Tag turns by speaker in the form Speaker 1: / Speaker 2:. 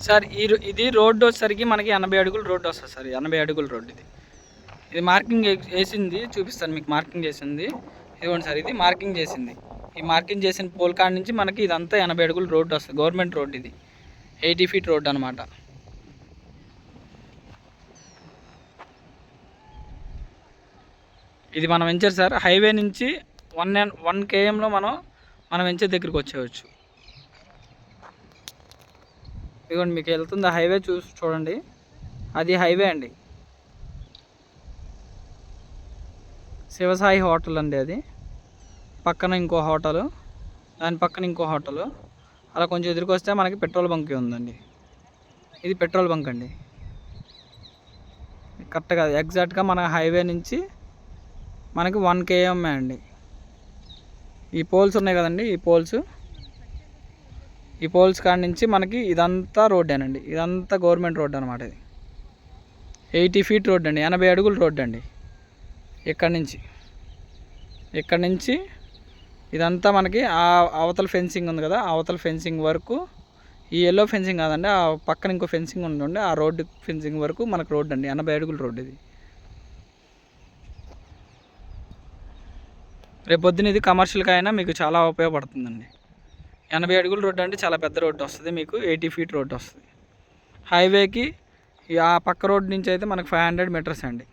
Speaker 1: Sir ఇది road వచ్చేసరికి మనకి 80 అడుగుల రోడ్డు వస్తుంది సార్. 80 అడుగుల రోడ్డు ఇది మార్కింగ్ వేసింది చూపిస్తాను మీకు. మార్కింగ్ చేసింది ఇదిగోండి సార్. ఇది మార్కింగ్ చేసింది. ఈ మార్కింగ్ చేసిన పోల్ కాడ నుంచి మనకి ఇదంతా 80 అడుగుల రోడ్డు వస్తుంది. గవర్నమెంట్ రోడ్డు ఇది. 80 ఫీట్ రోడ్డు అనమాట. ఇది మనం వెంచర్ సార్. హైవే నుంచి 1 kmలో మనం వెంచర్ దగ్గరికి వచ్చేయచ్చు. ఇదిగోండి మీకు వెళ్తుంది హైవే చూడండి. అది హైవే అండి. శివసాయి హోటల్ అండి. అది పక్కన ఇంకో హోటలు, దాని పక్కన ఇంకో హోటలు. అలా కొంచెం ఎదురుకొస్తే మనకి పెట్రోల్ బంక్ ఉందండి. ఇది పెట్రోల్ బంక్ అండి. కరెక్ట్గా ఎగ్జాక్ట్గా మన హైవే నుంచి మనకి 1 km అండి. ఈ పోల్స్ ఉన్నాయి కదండి, ఈ పోల్స్ కాడ నుంచి మనకి ఇదంతా రోడ్డేనండి. ఇదంతా గవర్నమెంట్ రోడ్ అనమాట. ఇది 80 ఫీట్ రోడ్ అండి. 80 అడుగుల రోడ్ అండి. ఇక్కడ నుంచి ఇదంతా మనకి ఆ అవతల ఫెన్సింగ్ ఉంది కదా, అవతల ఫెన్సింగ్ వరకు, ఈ ఎల్లో ఫెన్సింగ్ కాదండి, ఆ పక్కన ఇంకో ఫెన్సింగ్ ఉందండి, ఆ రోడ్డు ఫెన్సింగ్ వరకు మనకు రోడ్ అండి. 80 అడుగుల రోడ్ ఇది. రేపొద్దున ఇది కమర్షియల్గా అయినా మీకు చాలా ఉపయోగపడుతుందండి. 80 అడుగుల రోడ్డు అంటే చాలా పెద్ద రోడ్డు వస్తుంది మీకు. 80 ఫీట్ రోడ్డు వస్తుంది. హైవేకి ఆ పక్క రోడ్ నుంచి అయితే మనకు 500 మీటర్స్ అండి.